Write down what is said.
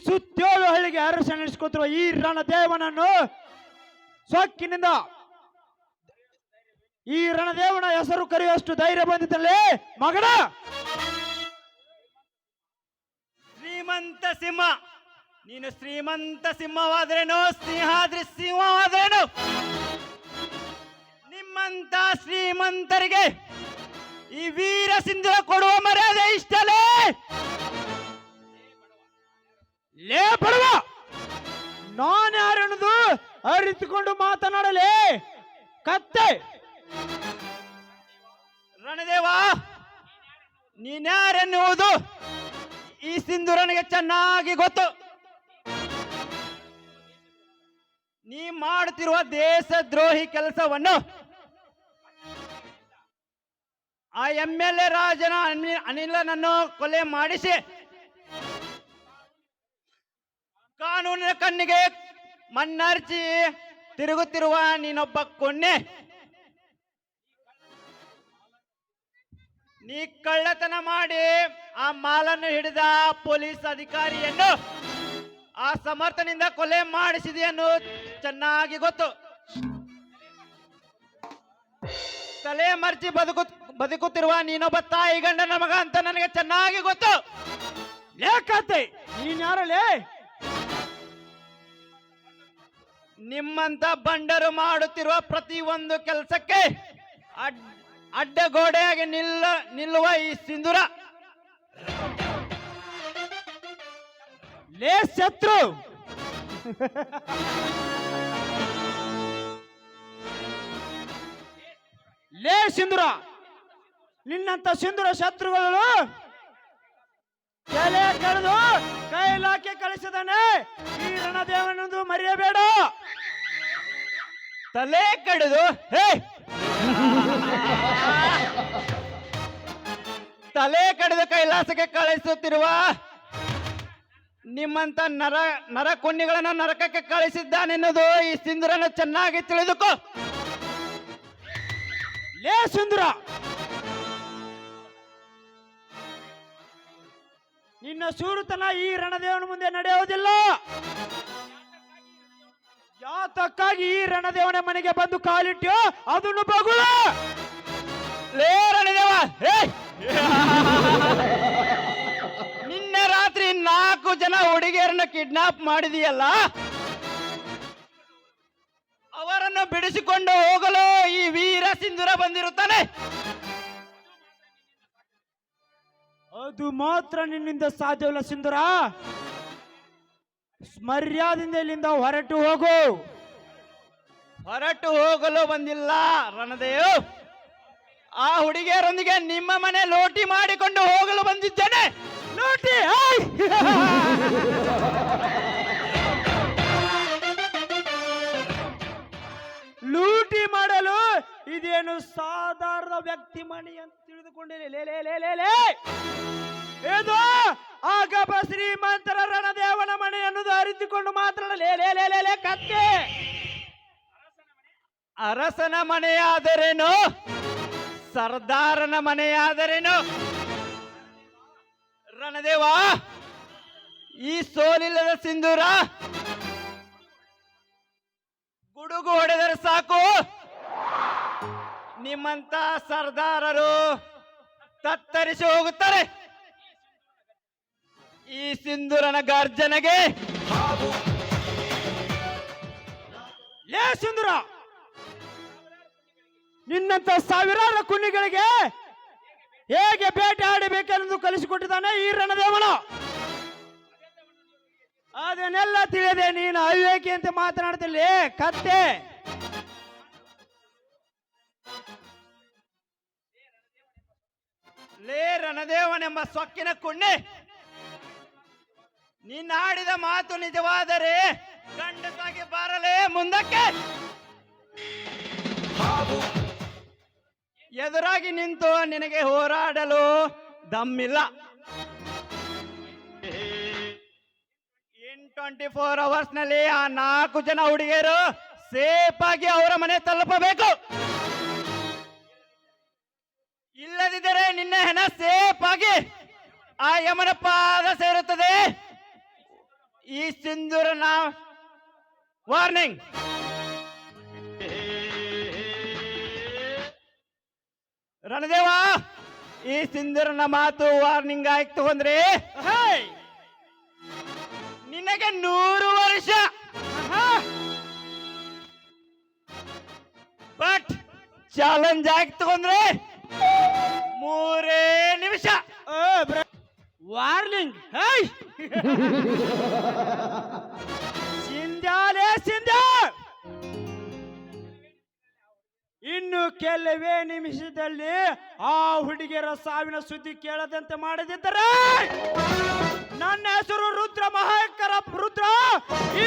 ಸುತ್ತೇಳು ಹಳ್ಳಿಗೆ ಅರಸ ನಡೆಸಿಕೊತಿರುವ ಈ ರಣದೇವನನ್ನು ಸೊಕ್ಕಿನಿಂದ ಈ ರಣದೇವನ ಹೆಸರು ಕರೆಯುವಷ್ಟು ಧೈರ್ಯ ಬಂದಿತ್ತಲ್ಲೇ ಮಗನ. ಶ್ರೀಮಂತ ಸಿಂಹ, ನೀನು ಶ್ರೀಮಂತ ಸಿಂಹವಾದ್ರೇನು, ಸಿಂಹಾದ್ರಿ ಸಿಂಹವಾದ್ರೇನು? ನಿಮ್ಮಂತ ಶ್ರೀಮಂತರಿಗೆ ಈ ವೀರ ಸಿಂಧು ಕೊಡುವ ಮರ್ಯಾದೆ ಇಷ್ಟಲೇ? ಲೇ ಬಡವ, ನಾನು ಯಾರೆನ್ನೋದು ಅರಿತುಕೊಂಡು ಮಾತನಾಡಲೇ ಕತ್ತೆ. ರಣದೇವ, ನೀನ್ಯಾರೆನ್ನುವುದು ಈ ಸಿಂಧೂರನಿಗೆ ಚೆನ್ನಾಗಿ ಗೊತ್ತು. ನೀ ಮಾಡುತ್ತಿರುವ ದೇಶದ್ರೋಹಿ ಕೆಲಸವನ್ನು ಆ MLA ರಾಜನ ಅನಿಲನನ್ನು ಕೊಲೆ ಮಾಡಿಸಿ ಕಾನೂನಿನ ಕಣ್ಣಿಗೆ ಮಣ್ಣರ್ಚಿ ತಿರುಗುತ್ತಿರುವ ನೀನೊಬ್ಬ ಕೊನ್ನೆ. ನೀ ಕಳ್ಳತನ ಮಾಡಿ ಆ ಮಾಲನ್ನು ಹಿಡಿದ ಪೊಲೀಸ್ ಅಧಿಕಾರಿಯನ್ನು ಆ ಸಮರ್ಥನಿಂದ ಕೊಲೆ ಮಾಡಿಸಿದೆಯನ್ನು ಚೆನ್ನಾಗಿ ಗೊತ್ತು. ತಲೆ ಮರ್ಚಿ ಬದುಕುತ್ತಿರುವ ನೀನೊಬ್ಬ ತಾಯಿ ಗಂಡನ ಮಗ ಅಂತ ನನಗೆ ಚೆನ್ನಾಗಿ ಗೊತ್ತು. ಲೇಕತ್ತೆ, ನೀನ್ ಯಾರಲ್ಲೇ? ನಿಮ್ಮಂತ ಬಂಡರು ಮಾಡುತ್ತಿರುವ ಪ್ರತಿಯೊಂದು ಕೆಲಸಕ್ಕೆ ಅಡ್ಡಗೋಡೆಯಾಗಿ ನಿಲ್ಲುವ ಈ ಸಿಂಧೂರ ಲೇ ಶತ್ರು, ಲೇ ಸಿಂಧೂರ, ನಿನ್ನಂತ ಸಿಂಧೂರ ಶತ್ರುಗಳು ತಲೆ ಕಳೆದು ಕೈಲಾಕೆ ಕಳಿಸಿದಾನೆ ಈ ರಣದೇವನೊಂದು ಮರೆಯಬೇಡ. ತಲೆ ಕಡಿದು ತಲೆ ಕಡಿದು ಕೈಲಾಸಕ್ಕೆ ಕಳಿಸುತ್ತಿರುವ ನಿಮ್ಮಂತ ನರಕುಣ್ಣಿಗಳನ್ನ ನರಕಕ್ಕೆ ಕಳಿಸಿದ್ದಾನೆನ್ನುವುದು ಈ ಸಿಂಧೂರನ್ನು ಚೆನ್ನಾಗಿ ತಿಳಿದುಕೋ. ಲೇ ಸಿಂಧೂರ, ನಿನ್ನ ಸೂರುತನ ಈ ರಣದೇವನ ಮುಂದೆ ನಡೆಯುವುದಿಲ್ಲ. ಯಾತಕ್ಕಾಗಿ ಈ ರಣದೇವನ ಮನೆಗೆ ಬಂದು ಕಾಲಿಟ್ಟ್ಯೋ ಅದನ್ನು ಬಗುಳ. ಲೇ ರಣದೇವ, ನಿನ್ನೆ ರಾತ್ರಿ 4 ಜನ ಹುಡುಗಿಯರನ್ನು ಕಿಡ್ನಾಪ್ ಮಾಡಿದೆಯಲ್ಲ, ಅವರನ್ನು ಬಿಡಿಸಿಕೊಂಡು ಹೋಗಲು ಈ ವೀರ ಸಿಂಧೂರ ಬಂದಿರುತ್ತಾನೆ. ಅದು ಮಾತ್ರ ನಿನ್ನಿಂದ ಸಾಧ್ಯವಿಲ್ಲ ಸಿಂಧೂರ. ಮರ್ಯಾದಿಂದ ಇಲ್ಲಿಂದ ಹೊರಟು ಹೋಗು. ಹೊರಟು ಹೋಗಲು ಬಂದಿಲ್ಲ ರಣದೇವ್, ಆ ಹುಡುಗಿಯರೊಂದಿಗೆ ನಿಮ್ಮ ಮನೆ ಲೋಟಿ ಮಾಡಿಕೊಂಡು ಹೋಗಲು ಬಂದಿದ್ದೇನೆ. ಲೋಟಿ ಲೂಟಿ ಮಾಡಲು ಇದೇನು ಸಾಧಾರಣ ವ್ಯಕ್ತಿ ಮಣಿ ಅಂತ ತಿಳಿದುಕೊಂಡಿರಿ. ಲೇ ಲೇ ಲೇ ಲೇ ಲೇ, ಇದು ಆಗಬ ಶ್ರೀಮಂತರ ರಣದೇವನ ಮನೆ ಅನ್ನೋದು ಅರಿತುಕೊಂಡು ಮಾತನಾಡಲೇ ಲೇ ಲೇ ಲೇ ಲೇ ಕತ್ತೆ. ಅರಸನ ಮನೆಯಾದರೇನು, ಸರ್ದಾರನ ಮನೆಯಾದರೇನು? ರಣದೇವ, ಈ ಸೋಲಿಲ್ಲದ ಸಿಂಧೂರ ಗುಡುಗು ಹೊಡೆದರೆ ಸಾಕು, ನಿಮ್ಮಂತ ಸರ್ದಾರರು ತತ್ತರಿಸಿ ಹೋಗುತ್ತಾರೆ. ಈ ಸಿಂಧೂರನ ಗರ್ಜನೆಗೆ. ಲೇ ಸಿಂಧೂರ, ನಿನ್ನಂತ ಸಾವಿರಾರು ಕುನ್ನಿಗಳಿಗೆ ಹೇಗೆ ಬೇಟೆ ಆಡಬೇಕೆಂದು ಕಲಿಸಿಕೊಟ್ಟಿದ್ದಾನೆ ಈ ರಣದೇವನ. ಅದನ್ನೆಲ್ಲ ತಿಳಿದೆ ನೀನು ಅವಿವೇಕಿ ಅಂತ ಮಾತನಾಡ್ತಿಲ್ಲ ಕತ್ತೆ. ಲೇ ರಣದೇವನೆಂಬ ಸೊಕ್ಕಿನ ಕುಣ್ಣೆ, ನೀನಾಡಿದ ಮಾತು ನಿಜವಾದರೆ ಗಂಡಸಾಗಿ ಬಾರಲೇ ಮುಂದಕ್ಕೆ. ಎದುರಾಗಿ ನಿಂತು ನಿನಗೆ ಹೋರಾಡಲು ದಮ್ಮಿಲ್ಲ. ಇನ್ 24 hours ನಲ್ಲಿ ಆ 4 ಜನ ಹುಡುಗಿಯರು ಸೇಫ್ ಆಗಿ ಅವರ ಮನೆ ತಲುಪಬೇಕು. ಇಲ್ಲದಿದ್ದರೆ ನಿನ್ನ ಹೆಣ ಸೇಫ್ ಆಗಿ ಆ ಯಮನ ಪಾದ ಸೇರುತ್ತದೆ. ಈ ಸಿಂಧೂರನ ವಾರ್ನಿಂಗ್. ರಣದೇವ, ಈ ಸಿಂಧೂರನ ಮಾತು ವಾರ್ನಿಂಗ್ ಆಯ್ತು ಅಂದ್ರೆ ನಿನಗೆ 100 ವರ್ಷ. ಬಟ್ ಚಾಲೆಂಜ್ ಆಯ್ತು ಅಂದ್ರೆ 3 ನಿಮಿಷ. ವಾರ್ನಿಂಗ್. ಸಿಂಧ್ಯಾಲೇ ಸಿಂಧ್ಯಾ, ಇನ್ನು ಕೆಲವೇ ನಿಮಿಷದಲ್ಲಿ ಆ ಹುಡುಗಿಯರ ಸಾವಿನ ಸುದ್ದಿ ಕೇಳದಂತೆ ಮಾಡದಿದ್ದರೆ ನನ್ನ ಹೆಸರು ರುದ್ರ ಮಹಾಕರ ರುದ್ರ. ಈ